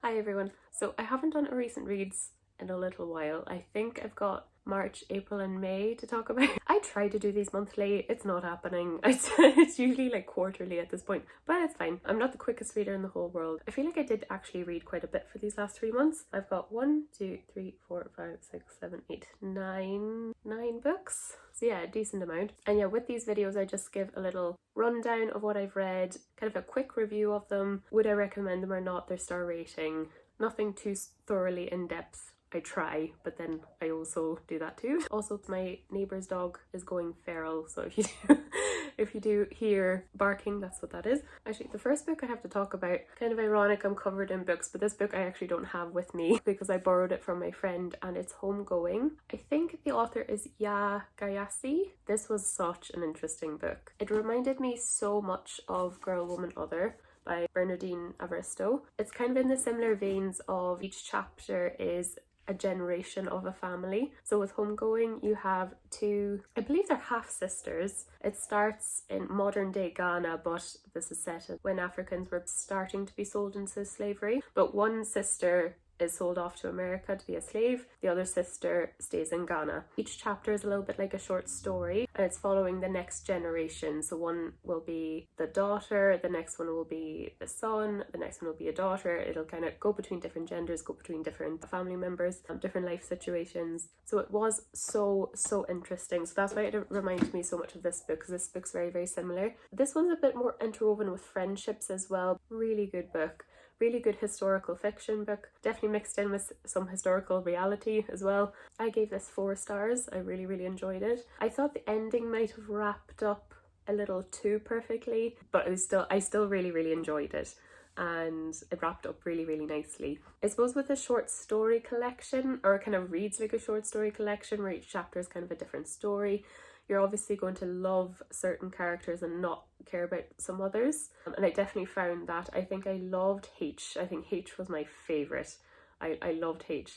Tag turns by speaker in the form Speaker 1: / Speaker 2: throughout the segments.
Speaker 1: Hi everyone. So I haven't done a recent reads in a little while. I think I've got March, April and May to talk about. I try to do these monthly, it's not happening. It's usually like quarterly at this point, but it's fine. I'm not the quickest reader in the whole world. I feel like I did actually read quite a bit for these last 3 months. I've got 1, 2, 3, 4, 5, 6, 7, 8, 9 books. So yeah, a decent amount. And yeah, with these videos I just give a little rundown of what I've read, kind of a quick review of them. Would I recommend them or not? Their star rating. Nothing too thoroughly in depth. I try, but then I also do that too. Also, my neighbour's dog is going feral, so if you do hear barking, that's what that is. Actually, the first book I have to talk about, kind of ironic, I'm covered in books, but this book I actually don't have with me because I borrowed it from my friend, and it's Homegoing. I think the author is Ya Gayasi. This was such an interesting book. It reminded me so much of Girl, Woman, Other by Bernardine Evaristo. It's kind of in the similar veins of each chapter is a generation of a family. So with Homegoing, you have two, I believe they're half sisters. It starts in modern day Ghana, but this is set when Africans were starting to be sold into slavery. But one sister is sold off to America to be a slave. The other sister stays in Ghana. Each chapter is a little bit like a short story, and it's following the next generation. So one will be the daughter, the next one will be the son, the next one will be a daughter. It'll kind of go between different genders, go between different family members, different life situations. So it was so interesting. So that's why it reminds me so much of this book, because this book's very similar. This one's a bit more interwoven with friendships as well. Really good book. Really good historical fiction book, definitely mixed in with some historical reality as well. I gave this 4 stars. I really enjoyed it. I thought the ending might have wrapped up a little too perfectly, but I still really enjoyed it, and it wrapped up really nicely. I suppose with a short story collection, or it kind of reads like a short story collection where each chapter is kind of a different story, you're obviously going to love certain characters and not care about some others. And I definitely found that. I think I loved H. I think H was my favourite. I loved H.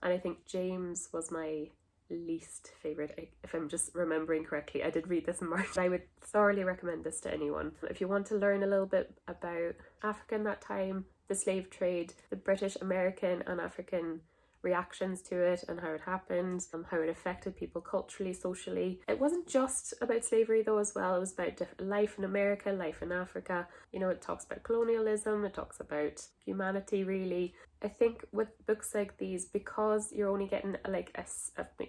Speaker 1: And I think James was my least favourite, if I'm just remembering correctly. I did read this in March. I would thoroughly recommend this to anyone. If you want to learn a little bit about Africa in that time, the slave trade, the British, American and African reactions to it and how it happened, how it affected people culturally, socially. It wasn't just about slavery though as well. It was about life in America, life in Africa. You know, it talks about colonialism, it talks about humanity really. I think with books like these, because you're only getting like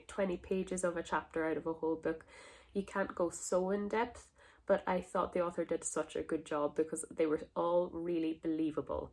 Speaker 1: 20 pages of a chapter out of a whole book, you can't go so in depth. But I thought the author did such a good job because they were all really believable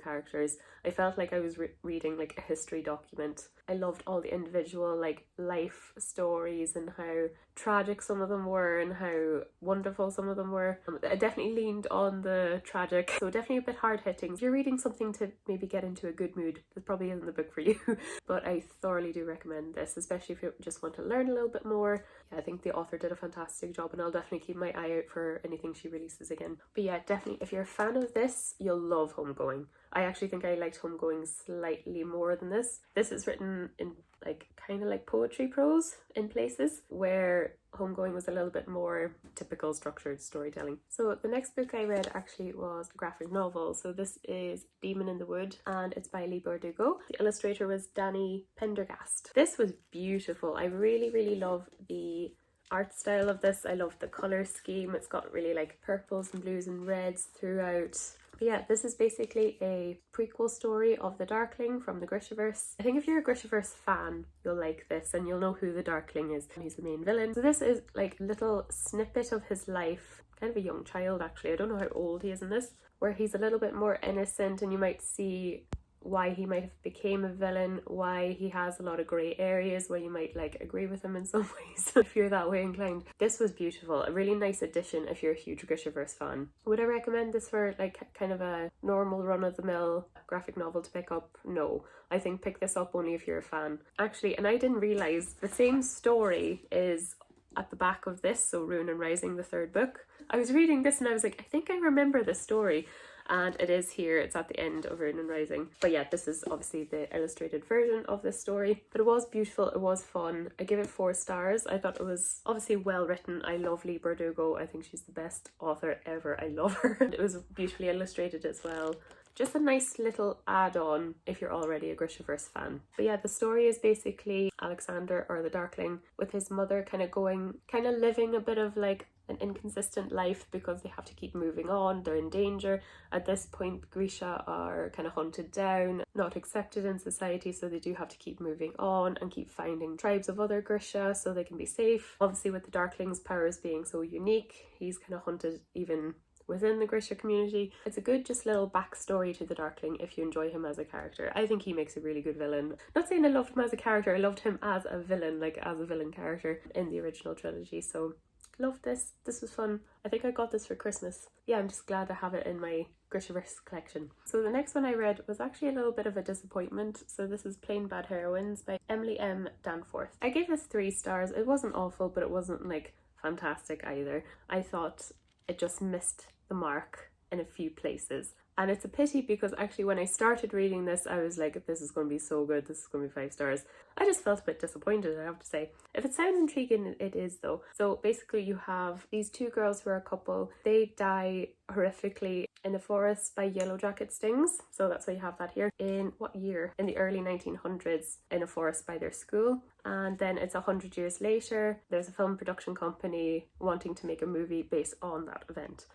Speaker 1: characters. I felt like I was reading like a history document. I loved all the individual like life stories and how tragic some of them were and how wonderful some of them were. I definitely leaned on the tragic, so definitely a bit hard hitting. If you're reading something to maybe get into a good mood, this probably isn't the book for you. But I thoroughly do recommend this, especially if you just want to learn a little bit more. Yeah, I think the author did a fantastic job, and I'll definitely keep my eye out for anything she releases again. But yeah, definitely if you're a fan of this, you'll love Homegoing. I actually think I liked Homegoing slightly more than this. This is written in like kind of like poetry prose in places, where Homegoing was a little bit more typical structured storytelling. So the next book I read actually was a graphic novel. So this is Demon in the Wood, and it's by Leigh Bardugo. The illustrator was Danny Pendergast. This was beautiful. I really love the art style of this. I love the colour scheme. It's got really like purples and blues and reds throughout. But yeah, this is basically a prequel story of the Darkling from the Grishaverse. I think if you're a Grishaverse fan, you'll like this and you'll know who the Darkling is. He's the main villain. So this is like a little snippet of his life, kind of a young child actually. I don't know how old he is in this, where he's a little bit more innocent, and you might see why he might have became a villain, why he has a lot of grey areas, where you might like agree with him in some ways if you're that way inclined. This was beautiful, a really nice addition if you're a huge Grishaverse fan. Would I recommend this for like kind of a normal run-of-the-mill graphic novel to pick up? No. I think pick this up only if you're a fan. Actually, and I didn't realise the same story is at the back of this, so Ruin and Rising, the 3rd book. I was reading this and I was like, I think I remember this story. And it is here, it's at the end of Ruin and Rising. But yeah, this is obviously the illustrated version of this story. But it was beautiful, it was fun. I give it 4 stars. I thought it was obviously well written. I love Leigh Bardugo. I think she's the best author ever. I love her. It was beautifully illustrated as well. just a nice little add-on if you're already a Grishaverse fan. But yeah, the story is basically Alexander, or the Darkling, with his mother kind of living a bit of like an inconsistent life because they have to keep moving on, they're in danger. At this point, Grisha are kind of hunted down, not accepted in society, so they do have to keep moving on and keep finding tribes of other Grisha so they can be safe. Obviously with the Darkling's powers being so unique, he's kind of hunted even within the Grisha community. It's a good just little backstory to the Darkling if you enjoy him as a character. I think he makes a really good villain. Not saying I loved him as a character, I loved him as a villain, like as a villain character in the original trilogy, so loved this. This was fun. I think I got this for Christmas. Yeah, I'm just glad I have it in my Grishaverse collection. So the next one I read was actually a little bit of a disappointment. So this is Plain Bad Heroines by Emily M. Danforth. I gave this 3 stars. It wasn't awful, but it wasn't like fantastic either. I thought it just missed the mark in a few places. And it's a pity because actually when I started reading this, I was like, this is going to be so good, this is going to be 5 stars. I just felt a bit disappointed, I have to say. If it sounds intriguing, it is though. So basically you have these 2 girls who are a couple. They die horrifically in the forest by yellow jacket stings. So that's why you have that here. In what year? In the early 1900s, in a forest by their school. And then it's 100 years later, there's a film production company wanting to make a movie based on that event.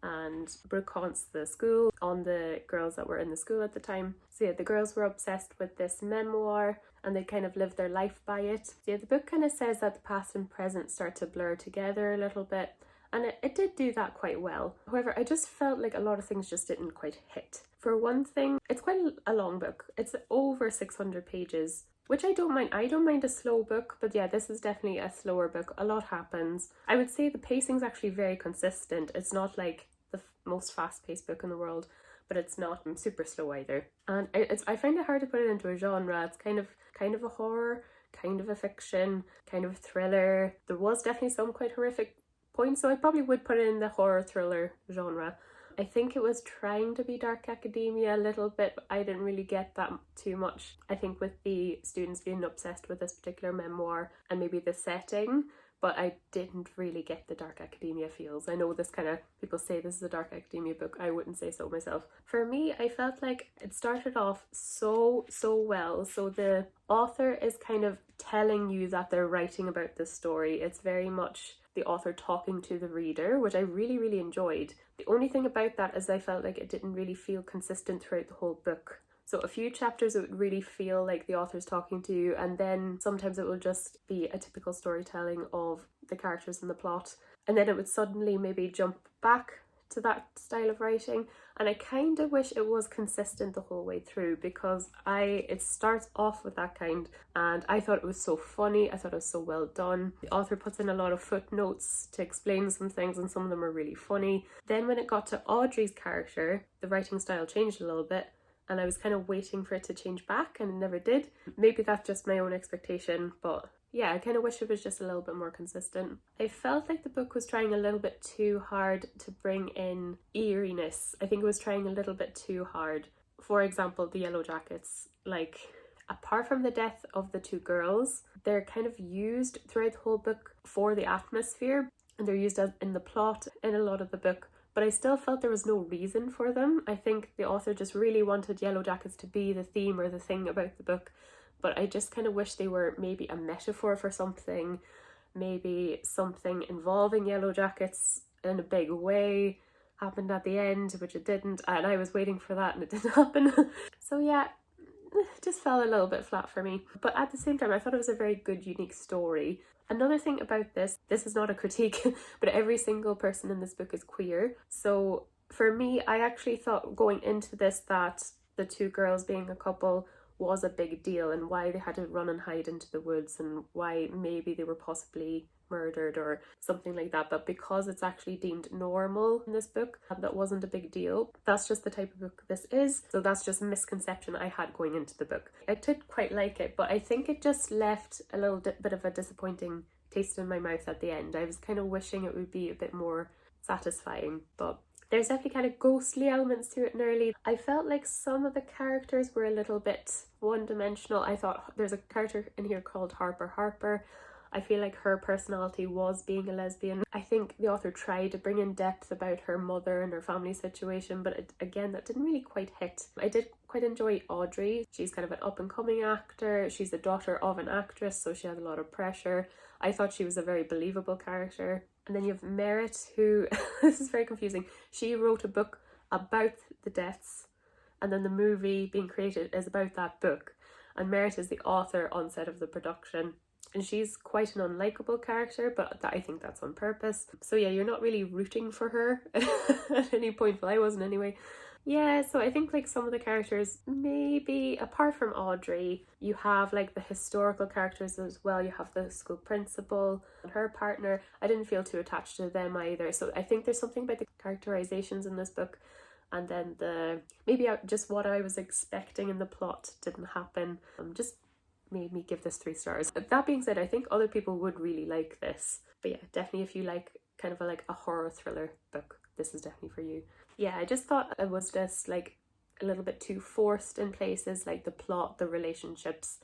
Speaker 1: And Brooke haunts the school on the girls that were in the school at the time. So yeah, the girls were obsessed with this memoir and they kind of lived their life by it. So yeah, the book kind of says that the past and present start to blur together a little bit, and it did do that quite well. However, I just felt like a lot of things just didn't quite hit. For one thing, it's quite a long book. It's over 600 pages, which I don't mind. I don't mind a slow book, but yeah, this is definitely a slower book. A lot happens. I would say the pacing's actually very consistent. It's not like the most fast-paced book in the world, but it's not super slow either. And I find it hard to put it into a genre. It's kind of a horror, kind of a fiction, kind of a thriller. There was definitely some quite horrific points, so I probably would put it in the horror thriller genre. I think it was trying to be dark academia a little bit, but I didn't really get that too much. I think with the students being obsessed with this particular memoir and maybe the setting, but I didn't really get the dark academia feels. I know this kind of, people say this is a dark academia book. I wouldn't say so myself. For me, I felt like it started off so well. So the author is kind of telling you that they're writing about this story. It's very much the author talking to the reader, which I really enjoyed. The only thing about that is I felt like it didn't really feel consistent throughout the whole book. So a few chapters it would really feel like the author's talking to you, and then sometimes it will just be a typical storytelling of the characters in the plot, and then it would suddenly maybe jump back to that style of writing. And I kind of wish it was consistent the whole way through, because it starts off with that kind, and I thought it was so funny. I thought it was so well done. The author puts in a lot of footnotes to explain some things, and some of them are really funny. Then when it got to Audrey's character, the writing style changed a little bit, and I was kind of waiting for it to change back, and it never did. Maybe that's just my own expectation, but yeah, I kind of wish it was just a little bit more consistent. I felt like the book was trying a little bit too hard to bring in eeriness. I think it was trying a little bit too hard. For example, the yellow jackets, like, apart from the death of the 2 girls, they're kind of used throughout the whole book for the atmosphere, and they're used in the plot in a lot of the book. But I still felt there was no reason for them. I think the author just really wanted yellow jackets to be the theme or the thing about the book. But I just kind of wish they were maybe a metaphor for something, maybe something involving yellow jackets in a big way happened at the end, which it didn't, and I was waiting for that and it didn't happen. So yeah, it just fell a little bit flat for me. But at the same time, I thought it was a very good, unique story. Another thing about this is not a critique, but every single person in this book is queer. So for me, I actually thought going into this that the 2 girls being a couple was a big deal, and why they had to run and hide into the woods, and why maybe they were possibly murdered or something like that. But because it's actually deemed normal in this book, that wasn't a big deal. That's just the type of book this is. So that's just a misconception I had going into the book. I did quite like it, but I think it just left a little bit of a disappointing taste in my mouth at the end. I was kind of wishing it would be a bit more satisfying, but there's definitely kind of ghostly elements to it nearly. I felt like some of the characters were a little bit one-dimensional. I thought there's a character in here called Harper. I feel like her personality was being a lesbian. I think the author tried to bring in depth about her mother and her family situation, but again, that didn't really quite hit. I did quite enjoy Audrey. She's kind of an up-and-coming actor. She's the daughter of an actress, so she has a lot of pressure. I thought she was a very believable character. And then you have Merit, who, this is very confusing, she wrote a book about the deaths, and then the movie being created is about that book. And Merit is the author on set of the production. And she's quite an unlikable character, but I think that's on purpose. So yeah, you're not really rooting for her at any point. Well, I wasn't anyway. Yeah, so I think like some of the characters, maybe apart from Audrey, you have like the historical characters as well. You have the school principal and her partner. I didn't feel too attached to them either. So I think there's something about the characterizations in this book, and then maybe just what I was expecting in the plot didn't happen. Just made me give this 3 stars. That being said, I think other people would really like this. But yeah, definitely if you like kind of a horror thriller book, this is definitely for you. Yeah, I just thought it was just like a little bit too forced in places, like the plot, the relationships,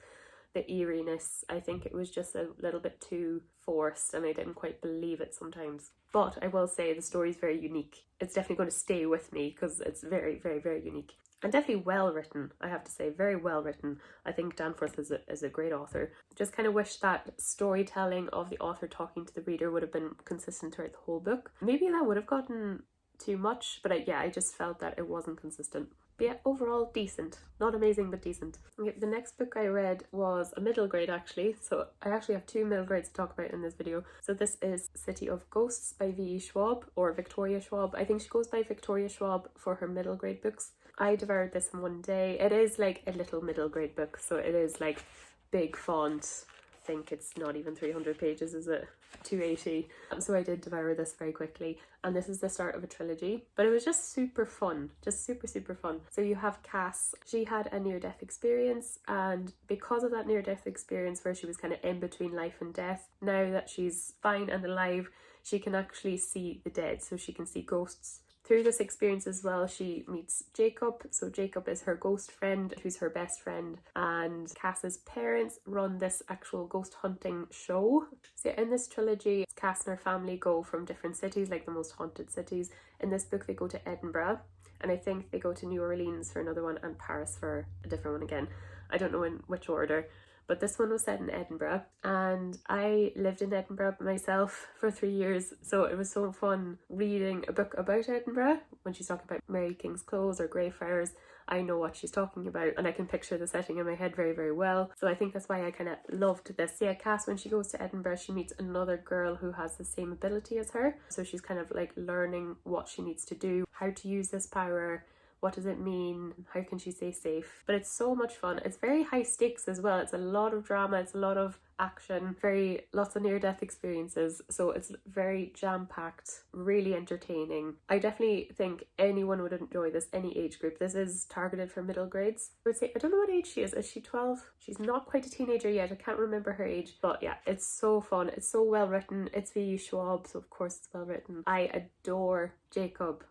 Speaker 1: the eeriness. I think it was just a little bit too forced and I didn't quite believe it sometimes. But I will say the story is very unique. It's definitely going to stay with me because it's very, very, very unique. And definitely well written, I have to say, very well written. I think Danforth is a great author. Just kind of wish that storytelling of the author talking to the reader would have been consistent throughout the whole book. Maybe that would have gotten too much, but I just felt that it wasn't consistent. But yeah, overall decent. Not amazing, but decent. Okay, the next book I read was a middle grade actually, so I actually have 2 middle grades to talk about in this video. So this is City of Ghosts by V.E. Schwab, or Victoria Schwab. I think she goes by Victoria Schwab for her middle grade books. I devoured this in one day. It is like a little middle grade book, so it is like big font. I think it's not even 300 pages, is it? 280. So I did devour this very quickly, and this is the start of a trilogy, but it was just super fun, just super fun. So you have Cass. She had a near-death experience, and because of that near-death experience where she was kind of in between life and death, now that she's fine and alive, she can actually see the dead, so she can see ghosts. Through this experience as well, she meets Jacob. So Jacob is her ghost friend, who's her best friend, and Cass's parents run this actual ghost hunting show. So in this trilogy, Cass and her family go from different cities, like the most haunted cities. In this book, they go to Edinburgh, and I think they go to New Orleans for another one, and Paris for a different one again. I don't know in which order. But this one was set in Edinburgh, and I lived in Edinburgh myself for 3 years, so it was so fun reading a book about Edinburgh. When she's talking about Mary King's Close or Greyfriars, I know what she's talking about, and I can picture the setting in my head very, very well. So I think that's why I kind of loved this. Yeah, Cass, when she goes to Edinburgh, she meets another girl who has the same ability as her. So she's kind of like learning what she needs to do, how to use this power. What does it mean? How can she stay safe? But it's so much fun. It's very high stakes as well. It's a lot of drama. It's a lot of action. Lots of near-death experiences. So it's very jam-packed, really entertaining. I definitely think anyone would enjoy this, any age group. This is targeted for middle grades. I would say, I don't know what age she is. Is she 12? She's not quite a teenager yet. I can't remember her age. But yeah, it's so fun. It's so well written. It's V.E. Schwab, so of course it's well written. I adore Jacob.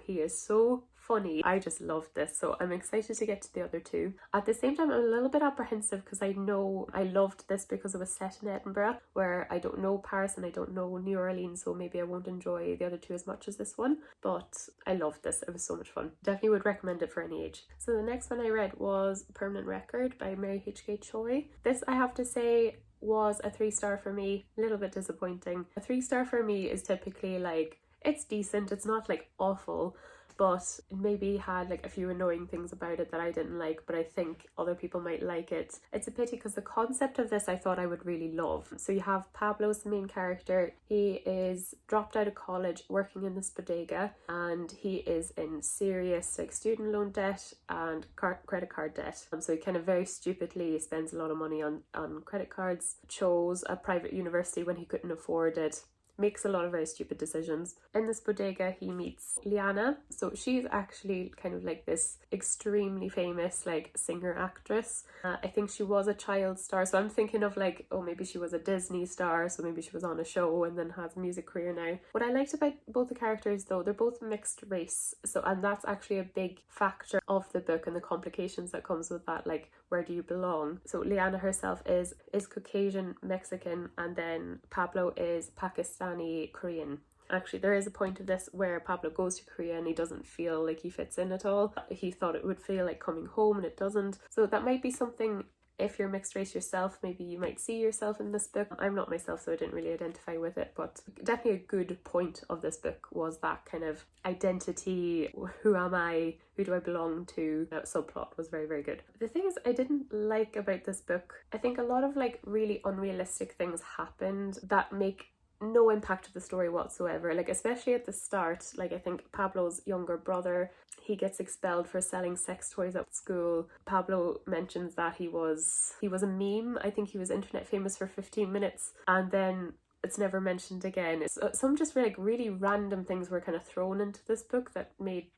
Speaker 1: He is so funny. I just loved this, so I'm excited to get to the other 2. At the same time, I'm a little bit apprehensive because I know I loved this because it was set in Edinburgh, where I don't know Paris and I don't know New Orleans, so maybe I won't enjoy the other 2 as much as this one. But I loved this. It was so much fun. Definitely would recommend it for any age. So the next one I read was Permanent Record by Mary H.K. Choi. This, I have to say, was a 3-star for me. A little bit disappointing. A 3-star for me is typically like, it's decent, it's not like awful, but it maybe had like a few annoying things about it that I didn't like, but I think other people might like it. It's a pity because the concept of this I thought I would really love. So you have Pablo's the main character. He is dropped out of college, working in this bodega, and he is in serious like student loan debt and credit card debt. So he kind of very stupidly spends a lot of money on credit cards, chose a private university when he couldn't afford it, makes a lot of very stupid decisions. In this bodega, he meets Liana. So she's actually kind of like this extremely famous like singer actress. I think she was a child star, so I'm thinking of like, oh, maybe she was a Disney star, so maybe she was on a show and then has a music career now. What I liked about both the characters though, they're both mixed race, so and that's actually a big factor of the book and the complications that comes with that, like where do you belong. So Liana herself is Caucasian Mexican, and then Pablo is Pakistani Korean. Actually, there is a point of this where Pablo goes to Korea and he doesn't feel like he fits in at all. He thought it would feel like coming home and it doesn't. So that might be something, if you're mixed race yourself, maybe you might see yourself in this book. I'm not myself, so I didn't really identify with it, but definitely a good point of this book was that kind of identity, who am I, who do I belong to, that subplot was very, very good. The thing is, I didn't like about this book, I think a lot of like really unrealistic things happened that make no impact to the story whatsoever, like especially at the start. Like I think Pablo's younger brother, he gets expelled for selling sex toys at school. Pablo mentions that he was a meme. I think he was internet famous for 15 minutes and then it's never mentioned again. It's some just really random things were kind of thrown into this book that made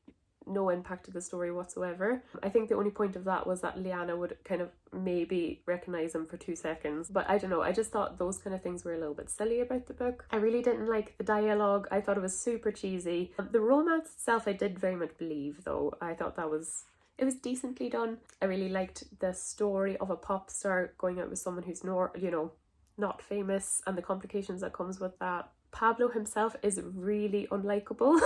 Speaker 1: no impact to the story whatsoever. I think the only point of that was that Liana would kind of maybe recognize him for 2 seconds, but I don't know, I just thought those kind of things were a little bit silly about the book. I really didn't like the dialogue. I thought it was super cheesy. The romance itself I did very much believe though. I thought it was decently done. I really liked the story of a pop star going out with someone who's not famous and the complications that comes with that. Pablo himself is really unlikable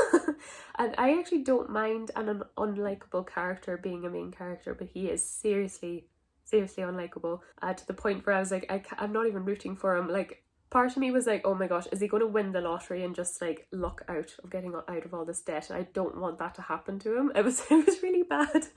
Speaker 1: and I actually don't mind an unlikable character being a main character, but he is seriously unlikable to the point where I was like, I'm not even rooting for him. Like part of me was like, oh my gosh, is he going to win the lottery and just like luck out of getting out of all this debt? I don't want that to happen to him. It was really bad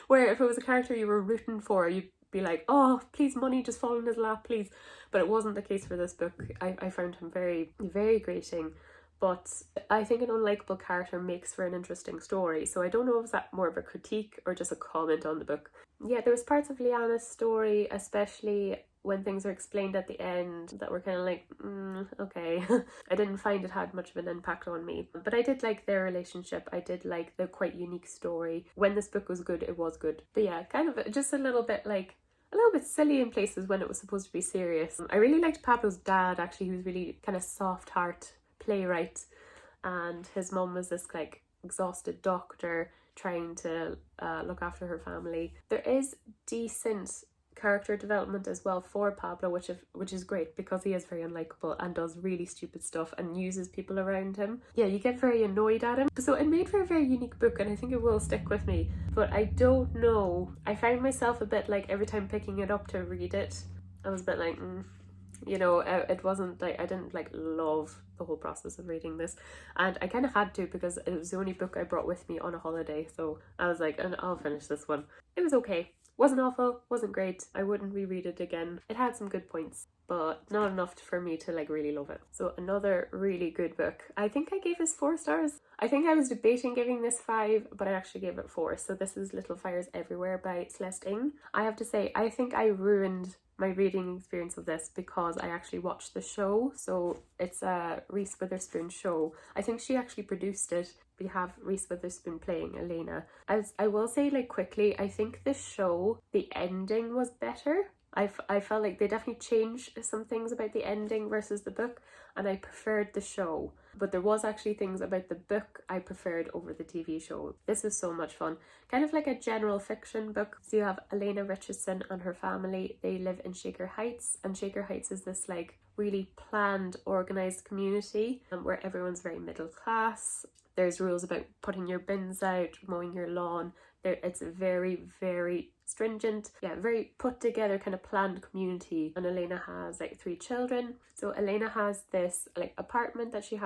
Speaker 1: where if it was a character you were rooting for, you'd be like, oh please money just fall in his lap please, but it wasn't the case for this book. I found him very, very grating, but I think an unlikable character makes for an interesting story, so I don't know if it's that more of a critique or just a comment on the book. Yeah, there was parts of Liana's story, especially when things are explained at the end, that were kind of like, okay. I didn't find it had much of an impact on me, but I did like their relationship. I did like the quite unique story. When this book was good, it was good. But yeah, kind of just a little bit silly in places when it was supposed to be serious. I really liked Pablo's dad, actually. He was really kind of soft heart playwright, and his mum was this like exhausted doctor trying to look after her family. There is decent character development as well for Pablo, which is great because he is very unlikable and does really stupid stuff and uses people around him. Yeah, you get very annoyed at him. So it made for a very unique book and I think it will stick with me, but I don't know. I found myself a bit like every time picking it up to read it, I was a bit like, it wasn't like, I didn't like love the whole process of reading this, and I kind of had to because it was the only book I brought with me on a holiday, so I was like, and I'll finish this one. It was okay. Wasn't awful, wasn't great. I wouldn't reread it again. It had some good points, but not enough for me to like really love it. So another really good book. I think I gave this 4 stars. I think I was debating giving this 5, but I actually gave it 4. So this is Little Fires Everywhere by Celeste Ng. I have to say, I think I ruined my reading experience of this because I actually watched the show. So it's a Reese Witherspoon show. I think she actually produced it. We have Reese Witherspoon playing Elena. As I will say like quickly, I think the show, the ending was better. I felt like they definitely changed some things about the ending versus the book, and I preferred the show. But there was actually things about the book I preferred over the TV show. This is so much fun. Kind of like a general fiction book. So you have Elena Richardson and her family. They live in Shaker Heights, and Shaker Heights is this like really planned, organised community where everyone's very middle class. There's rules about putting your bins out, mowing your lawn. It's very, very stringent. Yeah, very put together kind of planned community. And Elena has like 3 children. So Elena has this like apartment that she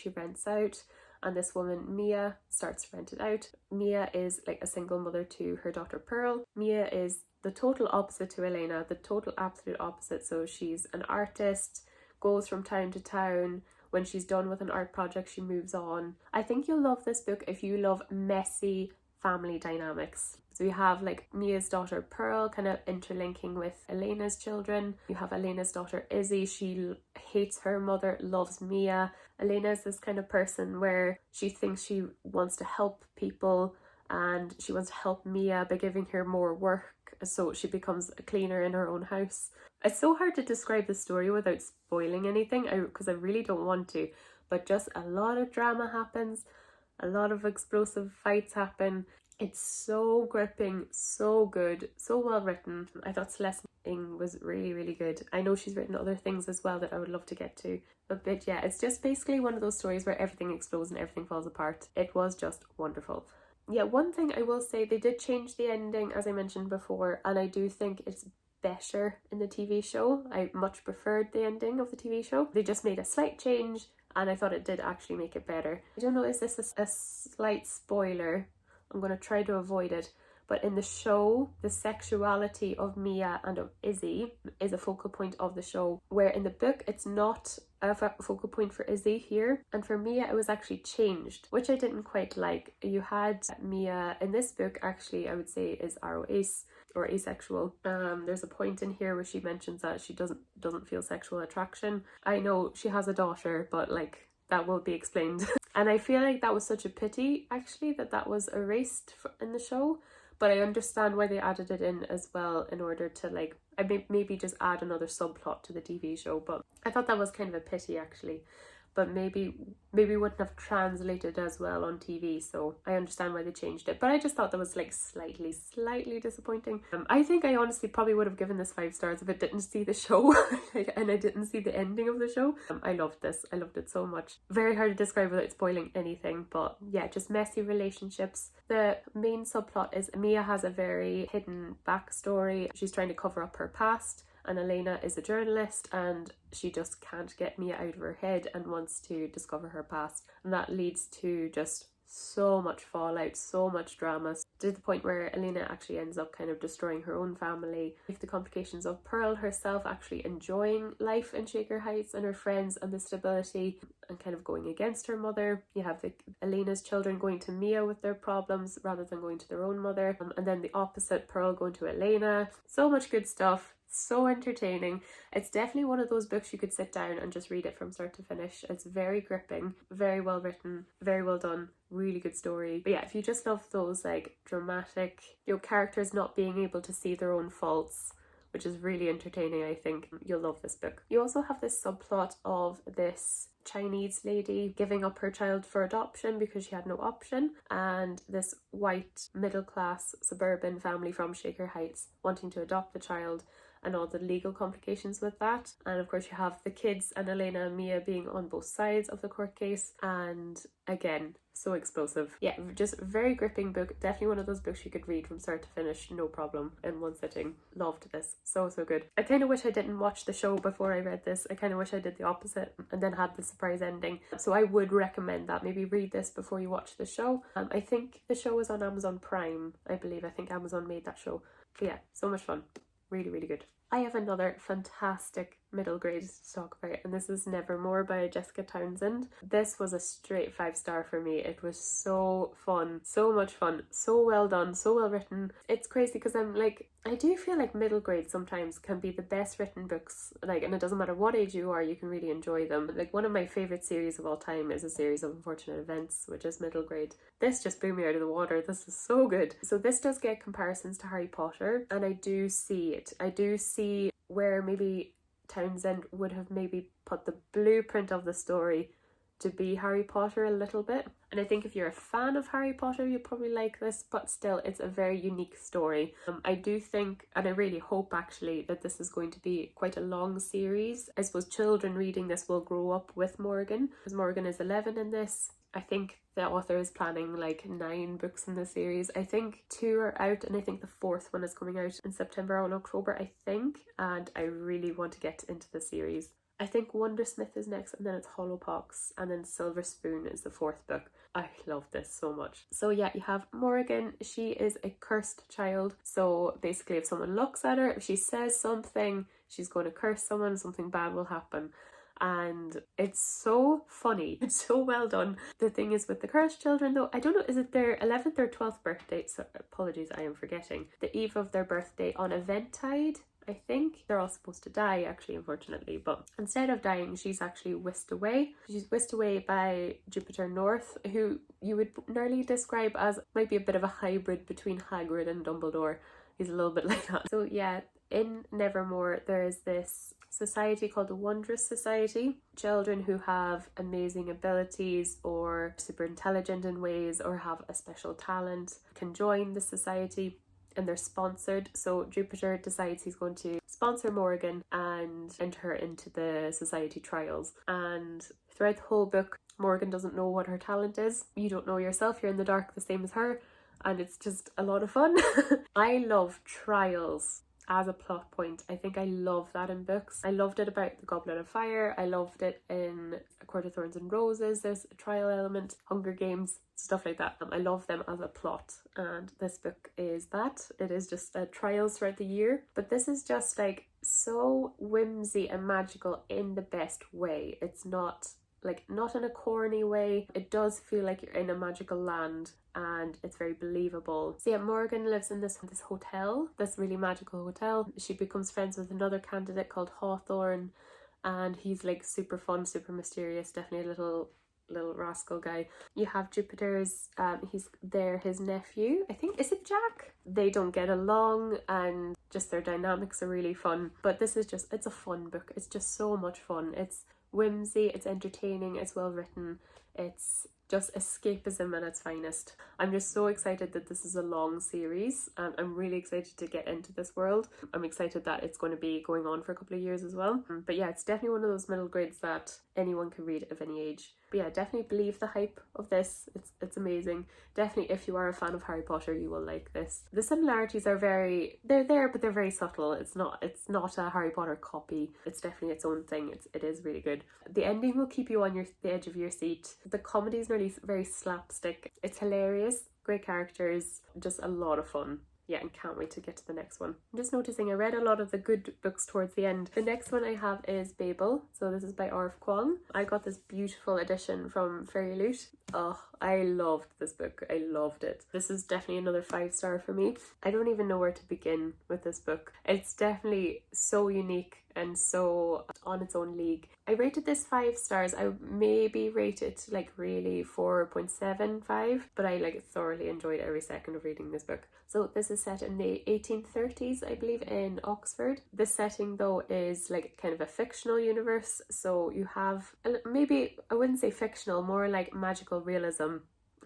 Speaker 1: rents out. And this woman, Mia, starts to rent it out. Mia is like a single mother to her daughter Pearl. Mia is the total opposite to Elena, the total absolute opposite. So she's an artist, goes from town to town. When she's done with an art project, she moves on. I think you'll love this book if you love messy, family dynamics. So you have like Mia's daughter Pearl kind of interlinking with Elena's children. You have Elena's daughter Izzy. She hates her mother, loves Mia. Elena is this kind of person where she thinks she wants to help people and she wants to help Mia by giving her more work, so she becomes a cleaner in her own house. It's so hard to describe the story without spoiling anything because I really don't want to, but just a lot of drama happens, a lot of explosive fights happen. It's so gripping, so good, so well written. I thought Celeste Ng was really, really good. I know she's written other things as well that I would love to get to. But yeah, it's just basically one of those stories where everything explodes and everything falls apart. It was just wonderful. Yeah, one thing I will say, they did change the ending, as I mentioned before, and I do think it's better in the TV show. I much preferred the ending of the TV show. They just made a slight change, and I thought it did actually make it better. I don't know, is this a slight spoiler? I'm going to try to avoid it. But in the show, the sexuality of Mia and of Izzy is a focal point of the show, where in the book, it's not a focal point for Izzy here. And for Mia, it was actually changed, which I didn't quite like. You had Mia in this book, actually, I would say is aroace or asexual. There's a point in here where she mentions that she doesn't feel sexual attraction. I know she has a daughter, but like that will be explained. And I feel like that was such a pity, actually, that was erased in the show. But I understand why they added it in as well, in order to like, maybe just add another subplot to the TV show. But I thought that was kind of a pity, actually. But maybe wouldn't have translated as well on TV, so I understand why they changed it. But I just thought that was like slightly disappointing. I think I honestly probably would have given this 5 stars if I didn't see the show and I didn't see the ending of the show. I loved this. I loved it so much. Very hard to describe without spoiling anything, but yeah, just messy relationships. The main subplot is Mia has a very hidden backstory. She's trying to cover up her past. And Elena is a journalist and she just can't get Mia out of her head and wants to discover her past. And that leads to just so much fallout, so much drama, to the point where Elena actually ends up kind of destroying her own family. With the complications of Pearl herself actually enjoying life in Shaker Heights and her friends and the stability, and kind of going against her mother. You have Elena's children going to Mia with their problems rather than going to their own mother. And then the opposite, Pearl going to Elena. So much good stuff. So entertaining. It's definitely one of those books you could sit down and just read it from start to finish. It's very gripping, very well written, very well done, really good story. But yeah, if you just love those like dramatic, characters not being able to see their own faults, which is really entertaining, I think you'll love this book. You also have this subplot of this Chinese lady giving up her child for adoption because she had no option, and this white middle class suburban family from Shaker Heights wanting to adopt the child, and all the legal complications with that. And of course you have the kids and Elena and Mia being on both sides of the court case, and again, so explosive. Yeah, just a very gripping book. Definitely one of those books you could read from start to finish, no problem, in one sitting. Loved this. So good. I kind of wish I didn't watch the show before I read this. I kind of wish I did the opposite and then had the surprise ending. So I would recommend that. Maybe read this before you watch the show. I think the show is on Amazon Prime, I believe. I think Amazon made that show. But yeah, so much fun. Really, really good. I have another fantastic middle grade to talk about, and this is Nevermoor by Jessica Townsend. This was a straight 5-star for me. It was so fun, so much fun, so well done, so well written. It's crazy because I do feel like middle grade sometimes can be the best written books, and it doesn't matter what age you are, you can really enjoy them. Like, one of my favourite series of all time is a series of Unfortunate Events, which is middle grade. This just blew me out of the water. This is so good. So this does get comparisons to Harry Potter, and I do see it. I do see where maybe Townsend would have maybe put the blueprint of the story to be Harry Potter a little bit. And I think if you're a fan of Harry Potter, you'll probably like this, but still, it's a very unique story. I do think, and I really hope actually, that this is going to be quite a long series. I suppose children reading this will grow up with Morgan, because Morgan is 11 in this. I think the author is planning like 9 books in the series. I think 2 are out, and I think the 4th one is coming out in September or October, I think. And I really want to get into the series. I think Wondersmith is next, and then it's Hollowpox, and then Silver Spoon is the 4th book. I love this so much. So yeah, you have Morgan. She is a cursed child. So basically, if someone looks at her, if she says something, she's going to curse someone, something bad will happen. and it's so funny. It's so well done. The thing is with the cursed children though, I don't know, is it their 11th or 12th birthday? So apologies, I am forgetting. The eve of their birthday on Eventide, I think. They're all supposed to die actually, unfortunately, but instead of dying, she's actually whisked away. She's whisked away by Jupiter North, who you would nearly describe as might be a bit of a hybrid between Hagrid and Dumbledore. He's a little bit like that. So yeah, in Nevermoor there is this society called the Wondrous Society. Children who have amazing abilities or super intelligent in ways or have a special talent can join the society, and they're sponsored. So Jupiter decides he's going to sponsor Morgan and enter her into the society trials. And throughout the whole book, Morgan doesn't know what her talent is. You don't know yourself, you're in the dark the same as her, and it's just a lot of fun. I love trials as a plot point. I think I love that in books. I loved it about The Goblet of Fire. I loved it in A Court of Thorns and Roses. There's a trial element, Hunger Games, stuff like that. I love them as a plot, and this book is that. It is just trials throughout the year, but this is just like so whimsy and magical in the best way. It's not in a corny way. It does feel like you're in a magical land, and it's very believable. So yeah, Morgan lives in this hotel, this really magical hotel. She becomes friends with another candidate called Hawthorne, and he's like super fun, super mysterious, definitely a little rascal guy. You have Jupiter's his nephew, I think, is it Jack? They don't get along, and just their dynamics are really fun. But this is just, it's a fun book. It's just so much fun. It's whimsy, it's entertaining, it's well written, it's just escapism at its finest. I'm just so excited that this is a long series. I'm really excited to get into this world. I'm excited that it's going to be going on for a couple of years as well. But yeah, it's definitely one of those middle grades that anyone can read of any age. But yeah, definitely believe the hype of this. It's amazing. Definitely, if you are a fan of Harry Potter, you will like this. The similarities are they're there, but they're very subtle. It's not a Harry Potter copy. It's definitely its own thing. It is really good. The ending will keep you on the edge of your seat. The comedy is really very slapstick. It's hilarious, great characters, just a lot of fun. Yeah, and can't wait to get to the next one. I'm just noticing I read a lot of the good books towards the end. The next one I have is Babel. So this is by R.F. Kuang. I got this beautiful edition from Fairy Loot. Oh, I loved this book. I loved it. This is definitely another 5-star for me. I don't even know where to begin with this book. It's definitely so unique and so on its own league. I rated this 5 stars. I maybe rate it like really 4.75, but I like thoroughly enjoyed every second of reading this book. So this is set in the 1830s, I believe, in Oxford. This setting though is like kind of a fictional universe. So you have, maybe I wouldn't say fictional, more like magical realism.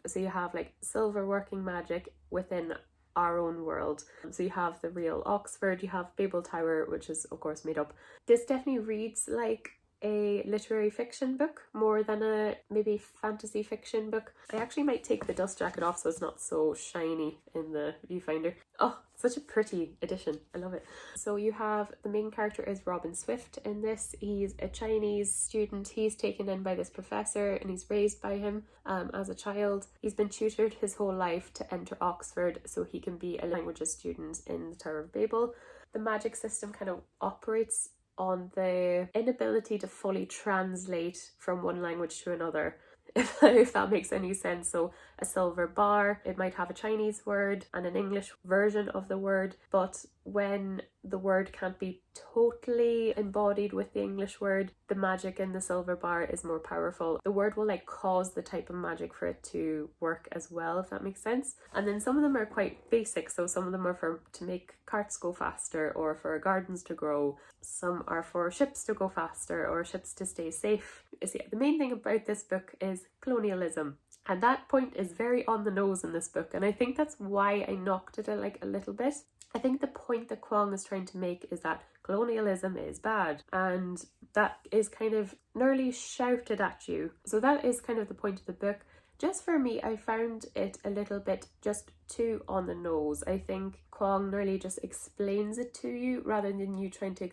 Speaker 1: So you have like silver working magic within our own world. So you have the real Oxford, you have Babel Tower, which is of course made up. This definitely reads like a literary fiction book more than a maybe fantasy fiction book. I actually might take the dust jacket off so it's not so shiny in the viewfinder. Oh, such a pretty edition. I love it. So you have the main character is Robin Swift in this. He's a Chinese student. He's taken in by this professor and he's raised by him as a child. He's been tutored his whole life to enter Oxford so he can be a languages student in the Tower of Babel. The magic system kind of operates on the inability to fully translate from one language to another, if that makes any sense. So a silver bar, it might have a Chinese word and an English version of the word, but when the word can't be totally embodied with the English word, the magic in the silver bar is more powerful. The word will like cause the type of magic for it to work as well, if that makes sense. And then some of them are quite basic, so some of them are to make carts go faster or for gardens to grow. Some are for ships to go faster or ships to stay safe. So yeah, the main thing about this book is colonialism. And that point is very on the nose in this book, and I think that's why I knocked it like a little bit. I think the point that Kuang is trying to make is that colonialism is bad, and that is kind of nearly shouted at you. So that is kind of the point of the book. Just for me, I found it a little bit just too on the nose. I think Kuang nearly just explains it to you rather than you trying to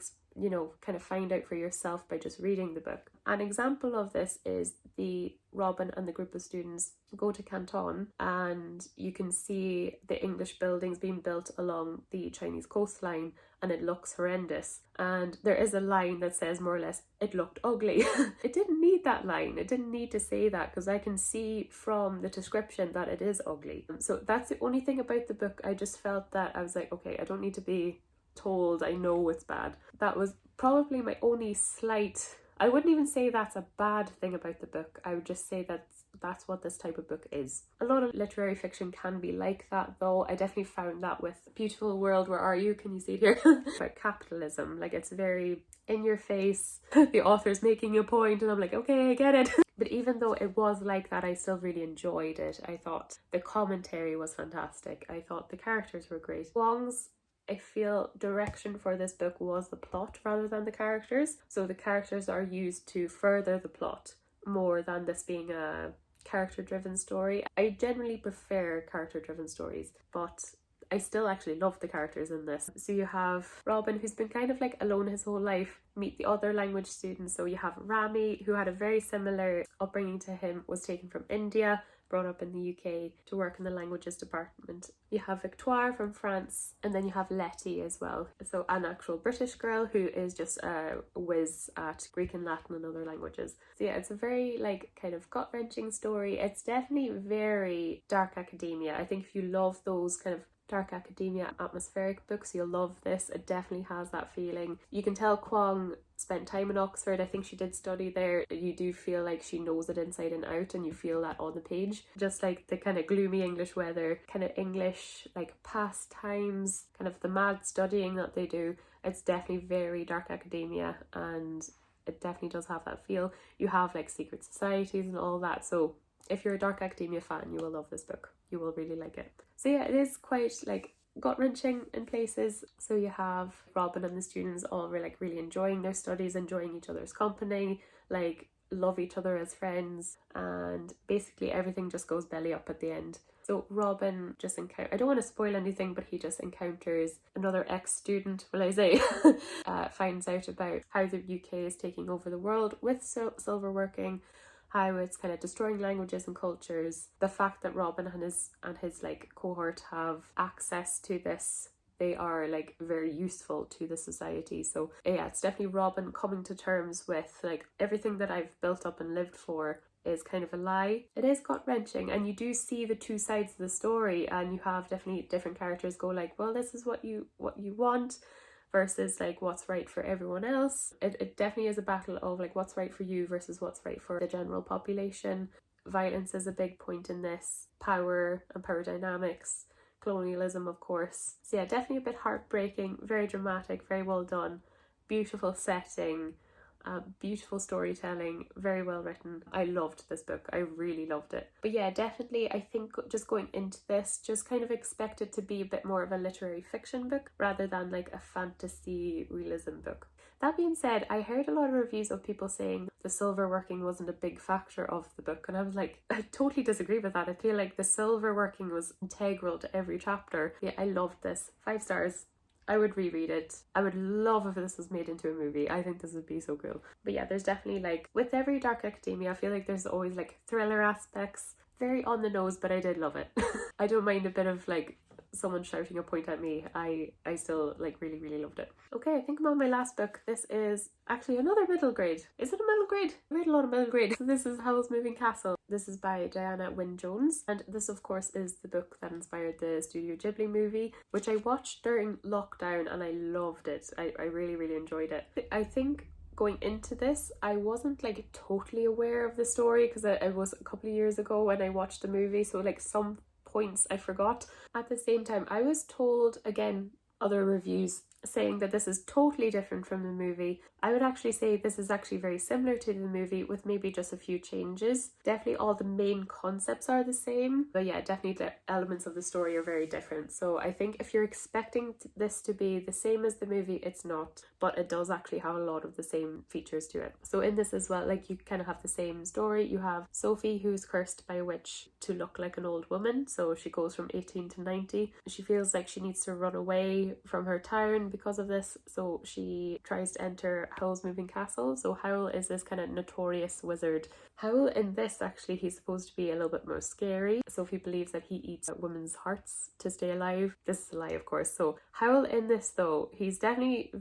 Speaker 1: kind of find out for yourself by just reading the book. An example of this is the Robin and the group of students go to Canton, and you can see the English buildings being built along the Chinese coastline, and it looks horrendous. And there is a line that says more or less, it looked ugly. It didn't need that line. It didn't need to say that, because I can see from the description that it is ugly. So that's the only thing about the book. I just felt that I was like, okay, I don't need to be told I know it's bad. That was probably my only slight, I wouldn't even say that's a bad thing about the book. I would just say that that's what this type of book is. A lot of literary fiction can be like that, though. I definitely found that with Beautiful World, Where Are You? Can you see it here? About capitalism. Like, it's very in your face. The author's making a point and I'm like, okay, I get it. But even though it was like that, I still really enjoyed it. I thought the commentary was fantastic. I thought the characters were great. Wong's, I feel, direction for this book was the plot rather than the characters. So the characters are used to further the plot more than this being a character-driven story. I generally prefer character-driven stories, but I still actually love the characters in this. So you have Robin, who's been kind of like alone his whole life, meet the other language students. So you have Rami, who had a very similar upbringing to him, was taken from India, brought up in the UK to work in the languages department. You have Victoire from France, and then you have Letty as well. So an actual British girl who is just a whiz at Greek and Latin and other languages. So yeah, it's a very like kind of gut-wrenching story. It's definitely very dark academia. I think if you love those kind of dark academia atmospheric books, you'll love this. It definitely has that feeling. You can tell Kwong spent time in Oxford. I think she did study there. You do feel like she knows it inside and out, and you feel that on the page. Just like the kind of gloomy English weather, kind of English like pastimes, kind of the mad studying that they do. It's definitely very dark academia, and it definitely does have that feel. You have like secret societies and all that, so if you're a dark academia fan, you will love this book. You will really like it. So yeah, it is quite like gut-wrenching in places. So you have Robin and the students all really enjoying their studies, enjoying each other's company, like love each other as friends, and basically everything just goes belly up at the end. So Robin just I don't want to spoil anything, but he just encounters another ex-student, will I say, finds out about how the UK is taking over the world with silver working, how it's kind of destroying languages and cultures. The fact that Robin and his like cohort have access to this, they are like very useful to the society. So yeah, it's definitely Robin coming to terms with like everything that I've built up and lived for is kind of a lie. It is gut-wrenching, and you do see the two sides of the story, and you have definitely different characters go like, well, this is what you want, versus like what's right for everyone else. It definitely is a battle of like what's right for you versus what's right for the general population. Violence is a big point in this, power and power dynamics, colonialism of course. So yeah, definitely a bit heartbreaking, very dramatic, very well done, beautiful setting, beautiful storytelling, very well written. I loved this book. I really loved it. But yeah, definitely I think just going into this, just kind of expect it to be a bit more of a literary fiction book rather than like a fantasy realism book. That being said, I heard a lot of reviews of people saying the silver working wasn't a big factor of the book, and I was like, I totally disagree with that. I feel like the silver working was integral to every chapter. Yeah, I loved this. 5 stars. I would reread it. I would love if this was made into a movie. I think this would be so cool. But yeah, there's definitely like, with every dark academia, I feel like there's always like thriller aspects. Very on the nose, but I did love it. I don't mind a bit of like someone shouting a point at me. I still like really loved it. Okay, I think I'm on my last book. This is actually another middle grade. Is it a middle grade? I read a lot of middle grade. So this is Howl's Moving Castle. This is by Diana Wynne Jones, and this of course is the book that inspired the Studio Ghibli movie, which I watched during lockdown and I loved it. I really enjoyed it. I think going into this, I wasn't like totally aware of the story because it was a couple of years ago when I watched the movie, so like some points I forgot. At the same time, I was told, again, other reviews saying that this is totally different from the movie. I would actually say this is actually very similar to the movie with maybe just a few changes. Definitely all the main concepts are the same, but yeah, definitely the elements of the story are very different. So I think if you're expecting this to be the same as the movie, it's not, but it does actually have a lot of the same features to it. So in this as well, like you kind of have the same story. You have Sophie, who's cursed by a witch to look like an old woman, so she goes from 18 to 90. She feels like she needs to run away away from her town because of this, so she tries to enter Howl's moving castle. So Howl is this kind of notorious wizard. Howl in this, actually, he's supposed to be a little bit more scary. Sophie believes that he eats women's hearts to stay alive. This is a lie, of course. So Howl in this, though, he's definitely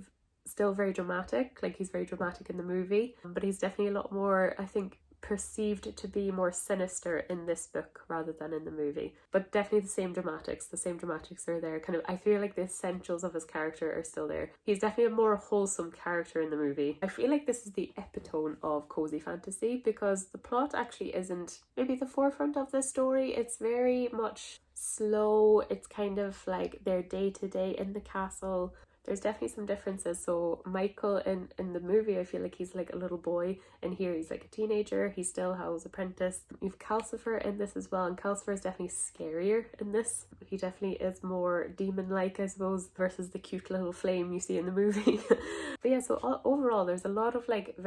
Speaker 1: still very dramatic. Like, he's very dramatic in the movie, but he's definitely a lot more, I think, perceived to be more sinister in this book rather than in the movie. But definitely the same dramatics are there. Kind of, I feel like the essentials of his character are still there. He's definitely a more wholesome character in the movie. I feel like this is the epitome of cozy fantasy, because the plot actually isn't maybe the forefront of the story. It's very much slow. It's kind of like their day-to-day in the castle. There's definitely some differences. So Michael in the movie, I feel like he's like a little boy, and here he's like a teenager. He's still Howl's apprentice. You've Calcifer in this as well, and Calcifer is definitely scarier in this. He definitely is more demon-like, I suppose, versus the cute little flame you see in the movie. But yeah, so overall there's a lot of like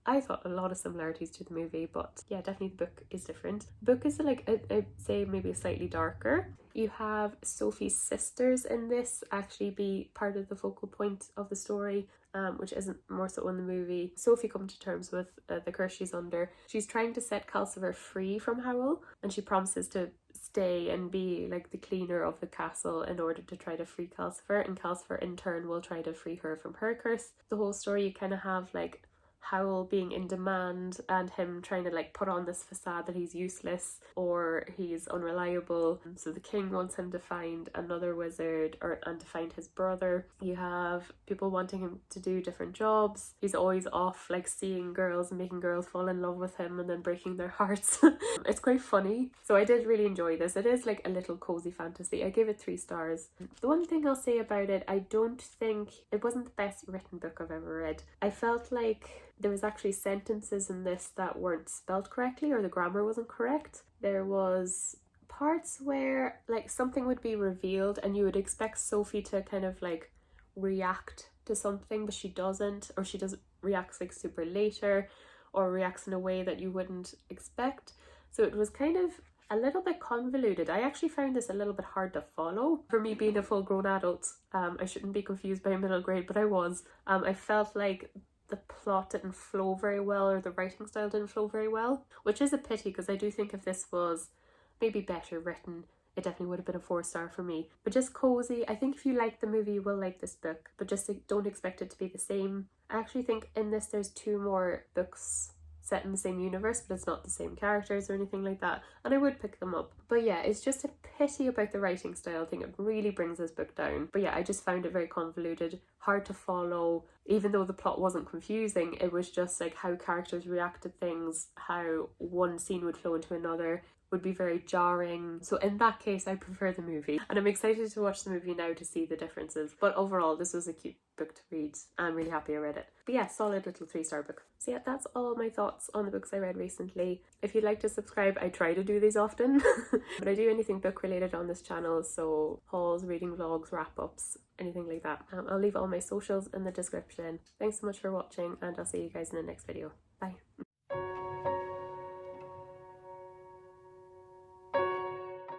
Speaker 1: I thought a lot of similarities to the movie, but yeah, definitely the book is different. The book is like, I'd say maybe slightly darker. You have Sophie's sisters in this actually be part of the focal point of the story, which isn't more so in the movie. Sophie comes to terms with the curse she's under. She's trying to set Calcifer free from Howl, and she promises to stay and be like the cleaner of the castle in order to try to free Calcifer, and Calcifer in turn will try to free her from her curse. The whole story, you kind of have like Howl being in demand and him trying to like put on this facade that he's useless or he's unreliable. So the king wants him to find another wizard and to find his brother. You have people wanting him to do different jobs. He's always off like seeing girls and making girls fall in love with him and then breaking their hearts. It's quite funny. So I did really enjoy this. It is like a little cozy fantasy. I gave it 3 stars. The one thing I'll say about it, I don't think it wasn't the best written book I've ever read. I felt like there was actually sentences in this that weren't spelt correctly, or the grammar wasn't correct. There was parts where like something would be revealed and you would expect Sophie to kind of like react to something, but she doesn't, or she doesn't reacts like super later, or reacts in a way that you wouldn't expect. So it was kind of a little bit convoluted. I actually found this a little bit hard to follow. For me being a full-grown adult, I shouldn't be confused by middle grade, but I was. I felt like the plot didn't flow very well, or the writing style didn't flow very well, which is a pity, because I do think if this was maybe better written, it definitely would have been a 4-star for me. But just cozy. I think if you like the movie, you will like this book, but just don't expect it to be the same. I actually think in this there's 2 more books set in the same universe, but it's not the same characters or anything like that, and I would pick them up. But yeah, it's just a pity about the writing style. I think it really brings this book down. But yeah, I just found it very convoluted, hard to follow. Even though the plot wasn't confusing, it was just like how characters react to things, how one scene would flow into another would be very jarring. So in that case, I prefer the movie, and I'm excited to watch the movie now to see the differences. But overall, this was a cute book to read. I'm really happy I read it. But yeah, solid little 3-star book. So yeah, that's all my thoughts on the books I read recently. If you'd like to subscribe, I try to do these often, but I do anything book related on this channel, so hauls, reading vlogs, wrap-ups, anything like that. I'll leave all my socials in the description. Thanks so much for watching, and I'll see you guys in the next video. Bye.